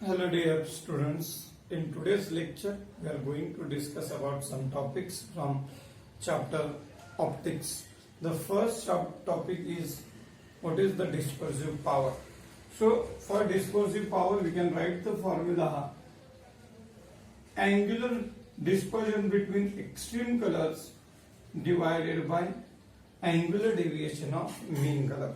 Hello dear students, in today's lecture we are going to discuss about some topics from chapter optics. The first topic is what is the dispersive power. So for dispersive power we can write the formula angular dispersion between extreme colors divided by angular deviation of mean color.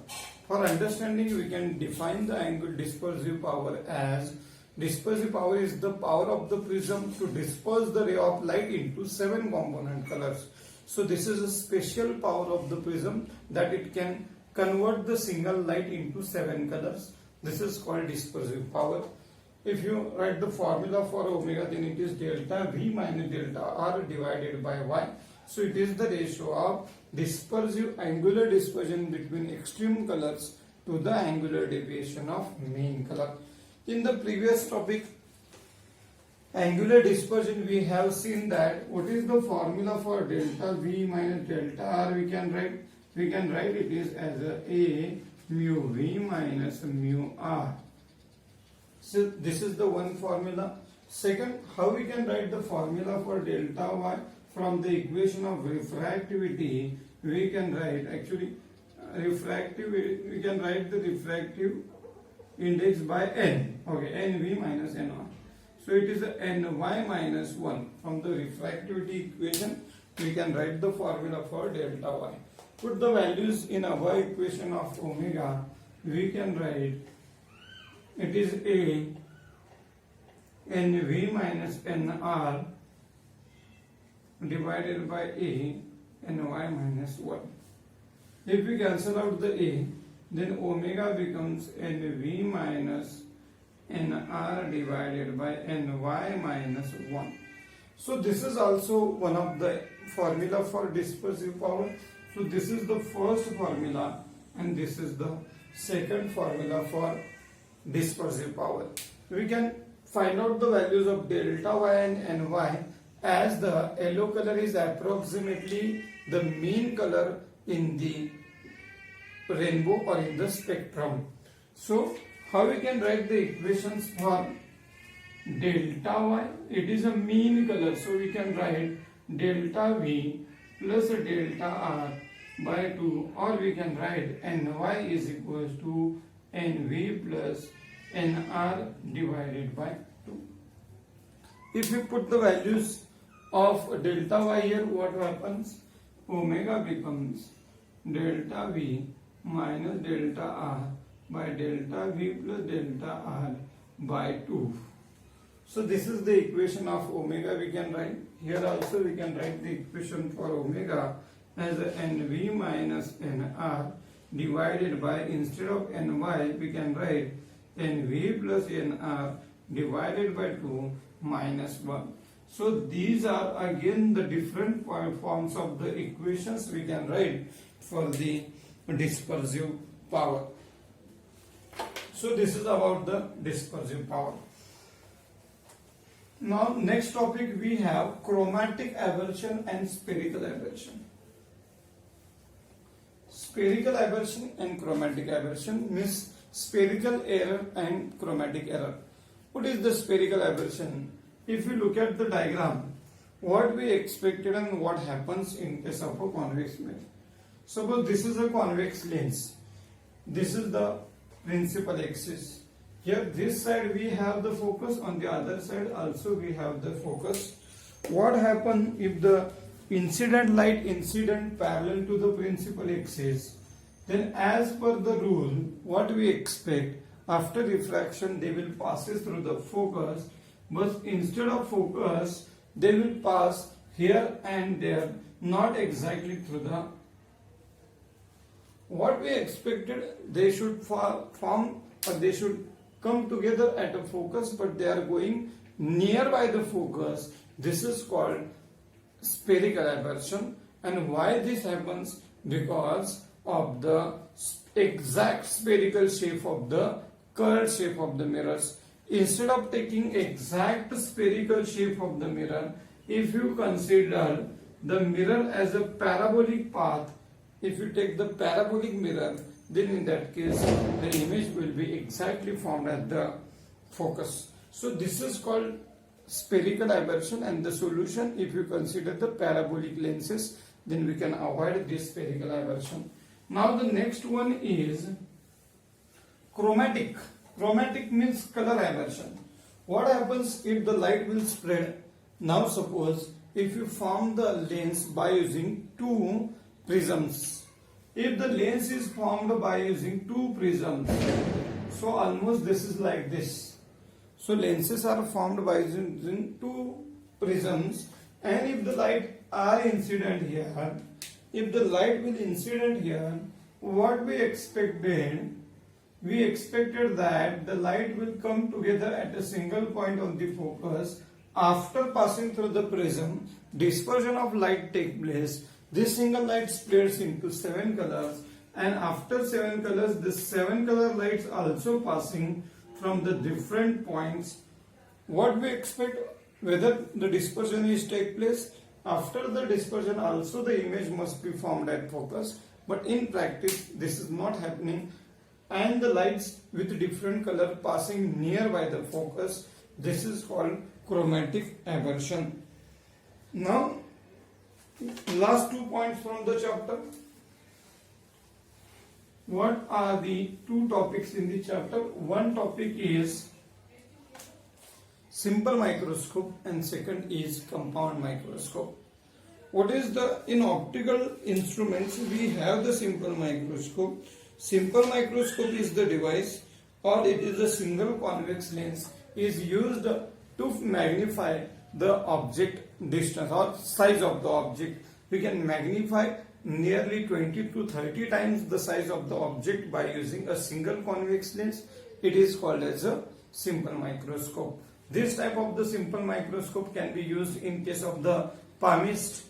For understanding, we can define the angular dispersive power as dispersive power is the power of the prism to disperse the ray of light into 7 component colors. So this is a special power of the prism that it can convert the single light into 7 colors. This is called dispersive power. If you write the formula for omega, then it is delta V minus delta R divided by Y. So it is the ratio of dispersive angular dispersion between extreme colors to the angular deviation of mean color. In the previous topic, angular dispersion, we have seen that what is the formula for delta V minus delta R. We can write it is as a mu V minus mu R. So this is the one formula. Second, how we can write the formula for delta Y? From the equation of refractivity, we can write we can write the refractive index by n. Okay, nv minus n1. So it is ny minus 1. From the refractivity equation, we can write the formula for delta y. Put the values in our equation of omega. We can write it is a nv minus nr divided by a ny minus 1. If we cancel out the a, then omega becomes nv minus nr divided by ny minus 1. So this is also one of the formula for dispersive power. So this is the first formula and this is the second formula for dispersive power. We can find out the values of delta y and ny as the yellow color is approximately the mean color in the rainbow or in the spectrum. So how we can write the equations for delta y? It is a mean color, so we can write delta v plus delta r by 2, or we can write ny is equals to nv plus nr divided by 2. If we put the values of delta y here, what happens? Omega becomes delta v minus delta r by delta v plus delta r by 2. So this is the equation of omega we can write. Here also we can write the equation for omega as nv minus nr divided by, instead of ny we can write nv plus nr divided by 2 minus 1. So these are again the different forms of the equations we can write for the dispersive power. So this is about the dispersive power. Now next topic we have chromatic aberration and spherical aberration. Spherical aberration and chromatic aberration means spherical error and chromatic error. What is the spherical aberration? If you look at the diagram, what we expected and what happens in case of a convex lens. Suppose this is a convex lens. This is the principal axis. Here this side we have the focus, on the other side also we have the focus. What happens if the incident light incident parallel to the principal axis? Then as per the rule, what we expect, after refraction they will pass through the focus, but instead of focus they will pass here and there, not exactly through the. What we expected, they should form or they should come together at a focus, but they are going nearby the focus. This is called spherical aberration. And why this happens? Because of the exact spherical shape of the curved shape of the mirrors. Instead of taking exact spherical shape of the mirror, if you consider the mirror as a parabolic path, if you take the parabolic mirror, then in that case the image will be exactly formed at the focus. So this is called spherical aberration, and the solution, if you consider the parabolic lenses, then we can avoid this spherical aberration. Now the next one is chromatic. Chromatic means color aberration. What happens if the light will spread? Now suppose if you form the lens by using two prisms. If the lens is formed by using two prisms, so almost this is like this. So lenses are formed by using two prisms, and if the light are incident here, if the light will incident here, what we expected? We expected that the light will come together at a single point on the focus. After passing through the prism, dispersion of light take place. This single light splits into 7 colors, and after 7 colors, the 7 color lights also passing from the different points. What we expect, whether the dispersion is take place. After the dispersion also the image must be formed at focus, but in practice this is not happening, and the lights with different color passing nearby the focus. This is called chromatic aberration. Now last 2 points from the chapter. What are the two topics in the chapter? One topic is simple microscope and second is compound microscope. What is the, in optical instruments we have the simple microscope. Simple microscope is the device, or it is a single convex lens, is used to magnify the object distance or size of the object. We can magnify nearly 20 to 30 times the size of the object by using a single convex lens. It is called as a simple microscope. This type of the simple microscope can be used in case of the palmist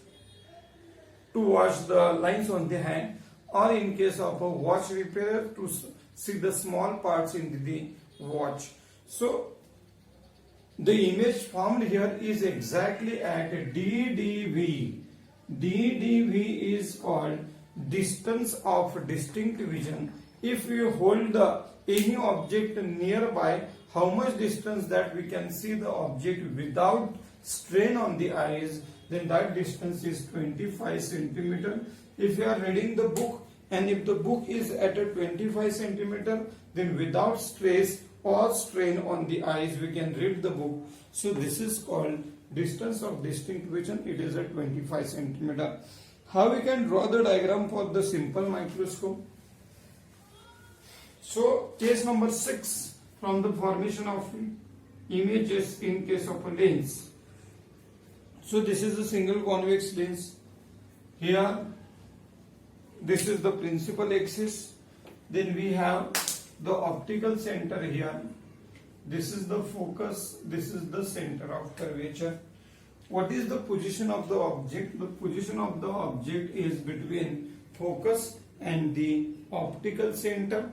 to watch the lines on the hand, or in case of a watch repairer to see the small parts in the watch. So the image formed here is exactly at DDV. DDV is called distance of distinct vision. If you hold any object nearby, how much distance that we can see the object without strain on the eyes, then that distance is 25 centimeter. If you are reading the book and if the book is at a 25 centimeter, then without stress or strain on the eyes we can read the book. So this is called distance of distinct vision. It is at 25 centimeter. How we can draw the diagram for the simple microscope? So case number 6 from the formation of images in case of a lens. So this is a single convex lens. Here this is the principal axis. Then we have the optical center here. This is the focus. This is the center of curvature. What is the position of the object? The position of the object is between focus and the optical center.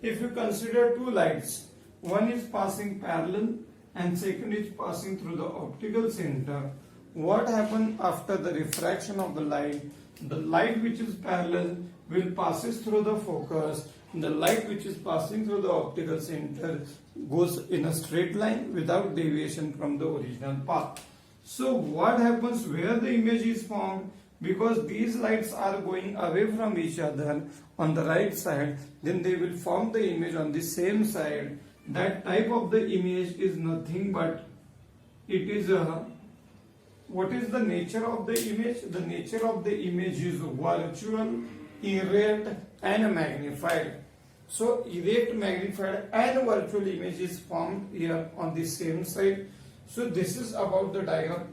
If you consider two lights, one is passing parallel and second is passing through the optical center, what happens after the refraction of the light? The light which is parallel will passes through the focus. The light which is passing through the optical center goes in a straight line without deviation from the original path. So what happens where the image is formed? Because these lights are going away from each other on the right side, then they will form the image on the same side. That type of the image is nothing but it is a, what is the nature of the image? The nature of the image is virtual, erect and magnified. So erect, magnified and virtual image is formed here on the same side. So this is about the diagram.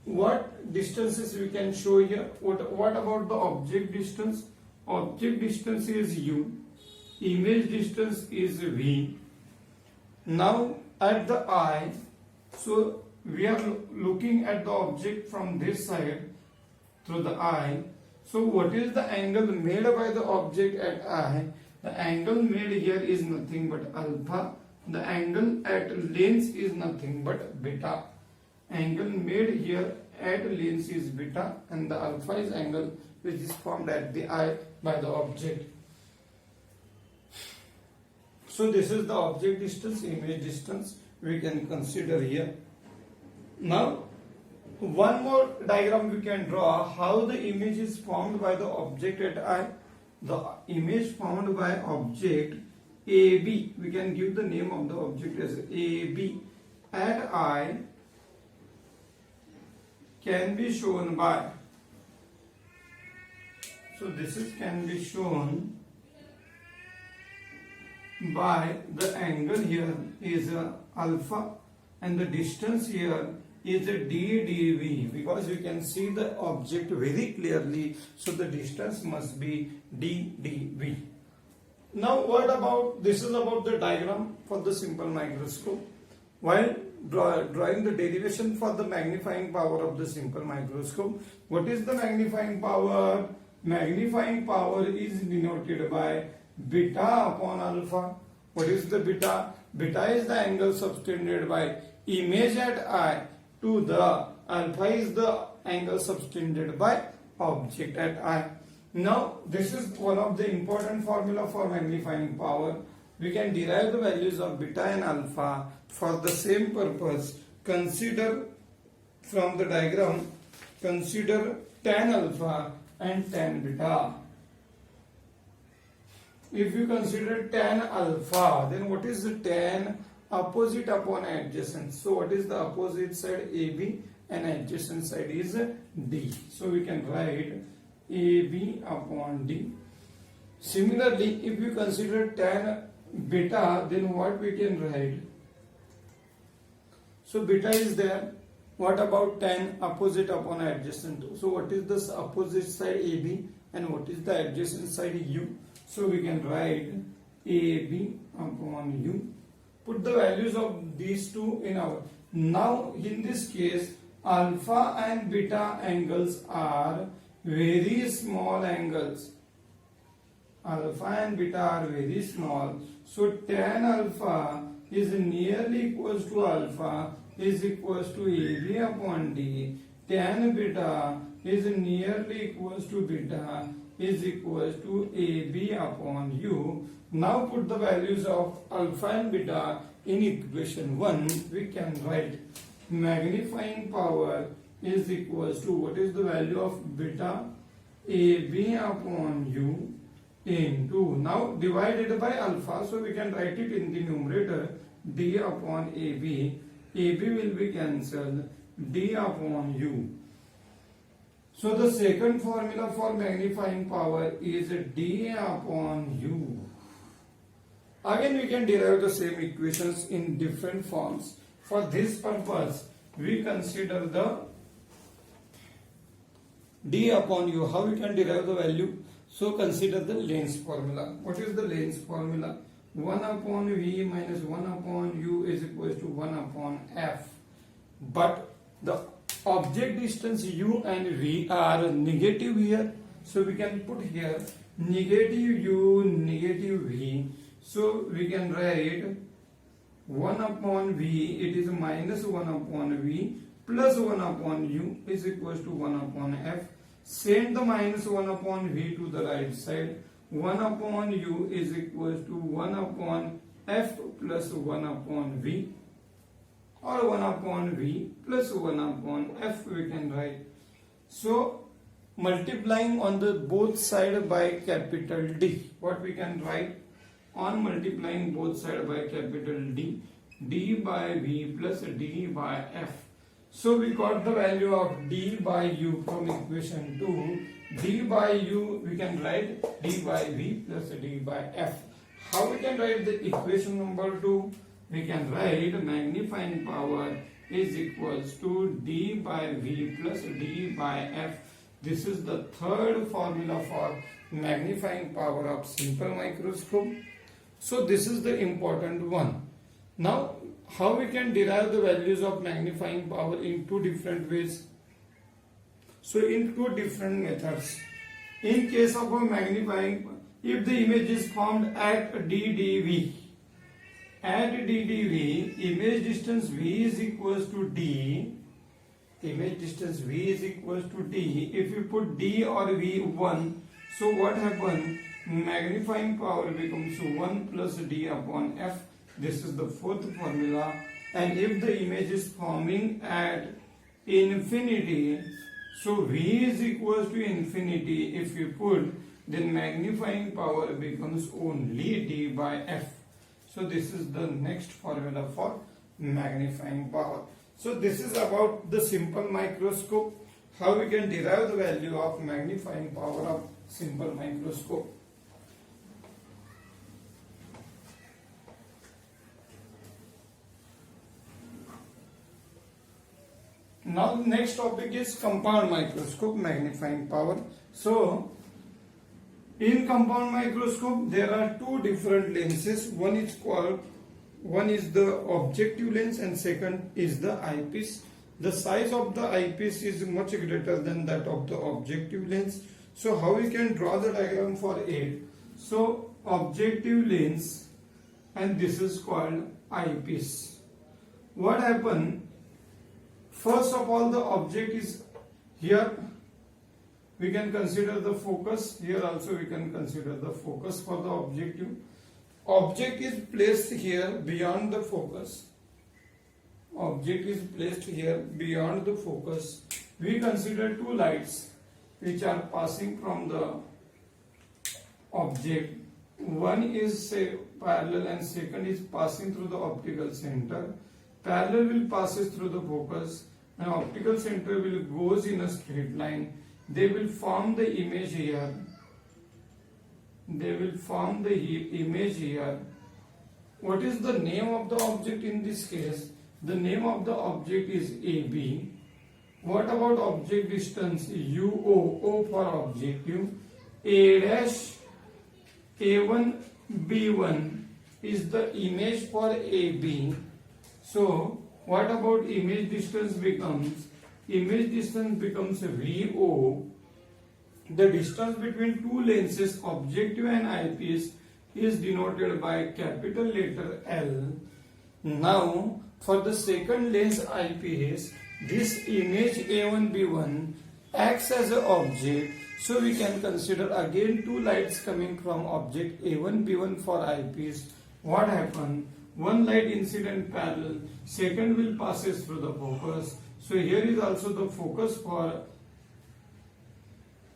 What distances we can show here? What about the object distance? Object distance is u, image distance is v. Now at the eye, so we are looking at the object from this side through the eye. So what is the angle made by the object at eye? The angle made here is nothing but alpha. The angle at lens is nothing but beta. Angle made here at lens is beta, and the alpha is angle which is formed at the eye by the object. So this is the object distance, image distance, we can consider here. Now one more diagram we can draw how the image is formed by the object at I. The image formed by object AB, we can give the name of the object as AB at I can be shown by, so this is can be shown by the angle here is alpha and the distance here is a ddv, because you can see the object very clearly, so the distance must be ddv. Now what about, this is about the diagram for the simple microscope. While drawing the derivation for the magnifying power of the simple microscope, what is the magnifying power? Magnifying power is denoted by beta upon alpha. What is the beta? Beta is the angle subtended by image at I to the alpha is the angle subtended by object at I. Now this is one of the important formula for magnifying power. We can derive the values of beta and alpha. For the same purpose, consider from the diagram, consider tan alpha and tan beta. If you consider tan alpha, then what is the tan? Opposite upon adjacent. So what is the opposite side? AB, and adjacent side is D. So we can write AB upon D. Similarly, if you consider tan beta, then what we can write? So beta is there. What about tan? Opposite upon adjacent. So what is this opposite side? AB, and what is the adjacent side? U. So we can write AB upon U. Put the values of these two in our. Now in this case, alpha and beta angles are very small angles. Alpha and beta are very small. So tan alpha is nearly equals to alpha is equals to AB upon D. Tan beta is nearly equals to beta is equals to AB upon U. Now put the values of alpha and beta in equation 1. We can write magnifying power is equals to, what is the value of beta? AB upon U into, now divided by alpha, so we can write it in the numerator, D upon AB. AB will be cancelled, D upon U. So the second formula for magnifying power is D upon U. Again we can derive the same equations in different forms. For this purpose, we consider the D upon U. How we can derive the value? So consider the Lenz formula. What is the Lenz formula? 1 upon V minus 1 upon U is equal to 1 upon F. But the object distance U and V are negative here. So we can put here negative U, negative V. So we can write 1 upon V, it is minus 1 upon V plus 1 upon U is equal to 1 upon F. Send the minus 1 upon V to the right side. 1 upon U is equal to 1 upon F plus 1 upon V, or 1 upon V plus 1 upon F we can write. So multiplying on the both side by capital D, what we can write? On multiplying both sides by capital D, D by V plus D by F. So we got the value of D by U from equation 2. D by U we can write D by V plus D by F. How we can write the equation number 2? We can write magnifying power is equals to D by V plus D by F. This is the third formula for magnifying power of simple microscope. So this is the important one. Now how we can derive the values of magnifying power in two different ways? So in two different methods. In case of a magnifying, if the image is formed at ddv, image distance V is equals to D. Image distance V is equals to D. If you put D or V 1, so what happens? Magnifying power becomes 1 plus D upon F. This is the fourth formula. and if the image is forming at infinity, so V is equals to infinity. If you put, then magnifying power becomes only D by F. So this is the next formula for magnifying power. So this is about the simple microscope, how we can derive the value of magnifying power of simple microscope. Now the next topic is compound microscope, magnifying power. So in compound microscope there are two different lenses. One is the objective lens and second is the eyepiece. The size of the eyepiece is much greater than that of the objective lens. So how we can draw the diagram for it? So objective lens and this is called eyepiece. What happened? First of all, the object is here. We can consider the focus. Here also we can consider the focus for the objective. Object is placed here beyond the focus. Object is placed here beyond the focus. We consider two lights which are passing from the object. One is say parallel and second is passing through the optical center. Parallel will passes through the focus and optical center will goes in a straight line. They will form the image here. They will form the image here. What is the name of the object in this case? The name of the object is AB. What about object distance? UO, O for objective. A dash A1 B1 is the image for AB. So what about image distance becomes? Image distance becomes VO. The distance between two lenses, objective and eyepiece, is denoted by capital letter L. Now for the second lens eyepiece, this image A1B1 acts as an object. So we can consider again two lights coming from object A1B1 for eyepiece. What happened? One light incident parallel, second will passes through the focus. So here is also the focus for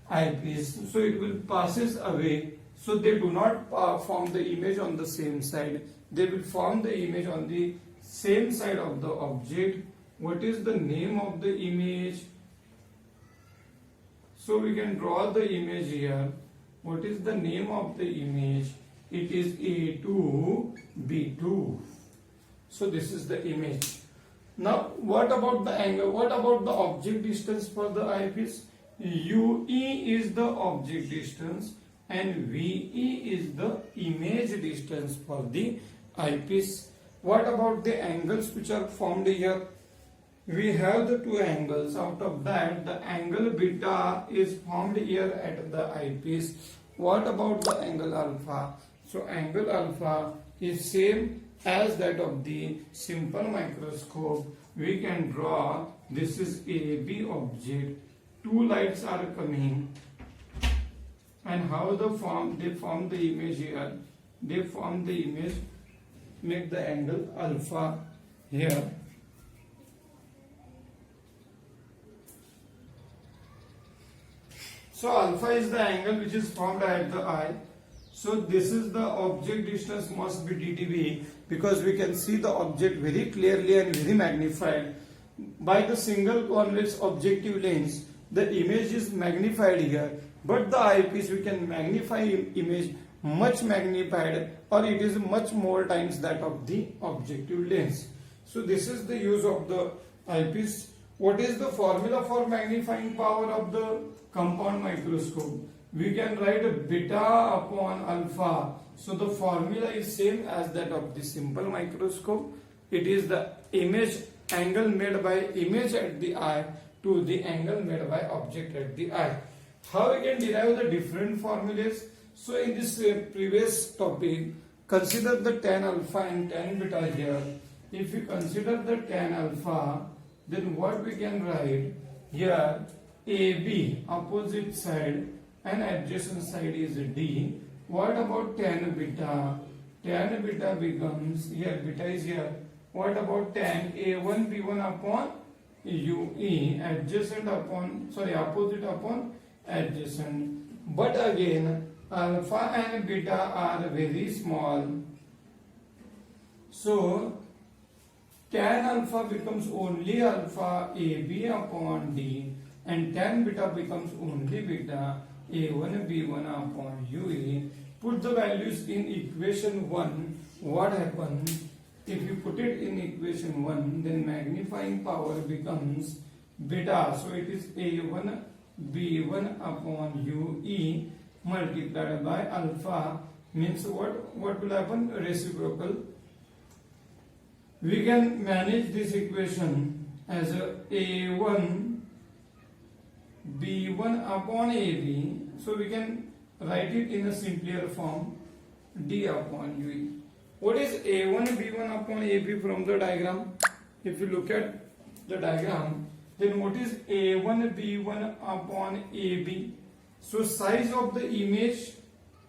eyepiece. So it will passes away. So they do not form the image on the same side. They will form the image on the same side of the object. What is the name of the image? So we can draw the image here. What is the name of the image? It is A2, B2. So this is the image. Now what about the angle? What about the object distance for the eyepiece? UE is the object distance and VE is the image distance for the eyepiece. What about the angles which are formed here? We have the two angles. Out of that, the angle beta is formed here at the eyepiece. What about the angle alpha? So angle alpha is same as that of the simple microscope. We can draw, this is AB object. Two lights are coming. And how they form the image here? They form the image, make the angle alpha here. So alpha is the angle which is formed at the eye. So this is the object distance must be DTB because we can see the object very clearly and very magnified. By the single convex objective lens, the image is magnified here, but the eyepiece we can magnify image much magnified, or it is much more times that of the objective lens. So this is the use of the eyepiece. What is the formula for magnifying power of the compound microscope? We can write beta upon alpha. So the formula is same as that of the simple microscope. It is the image angle made by image at the eye to the angle made by object at the eye. How we can derive the different formulas? So in this previous topic, consider the tan alpha and tan beta here. If we consider the tan alpha, then what we can write here? AB, opposite side, and adjacent side is D. What about tan beta? Tan beta becomes, here beta is here, What about tan A1 B1 upon UE, adjacent upon, sorry, opposite upon adjacent. But again, alpha and beta are very small. So tan alpha becomes only alpha AB upon D, and tan beta becomes only beta A1 B1 upon UE. Put the values in equation 1. What happens? If you put it in equation 1, then magnifying power becomes beta. So it is A1 B1 upon UE multiplied by alpha. Means what will happen? Reciprocal. We can manage this equation as A1 B1 upon AB. So we can write it in a simpler form, D upon UE. What is A1 B1 upon AB from the diagram? If you look at the diagram, then what is A1 B1 upon AB? So size of the image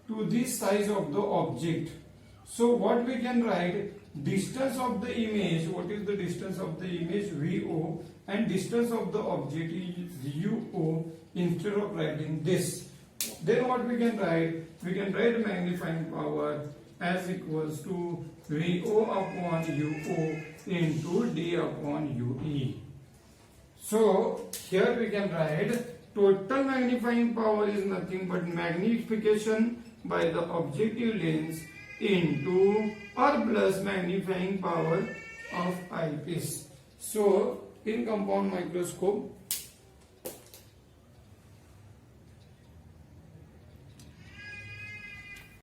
to the size of the object. So what we can write? Distance of the image. What is the distance of the image? VO, and distance of the object is UO. Instead of writing this, then what we can write? We can write magnifying power as equals to VO upon UO into D upon UE. So here we can write total magnifying power is nothing but magnification by the objective lens into or plus magnifying power of eyepiece. So in compound microscope,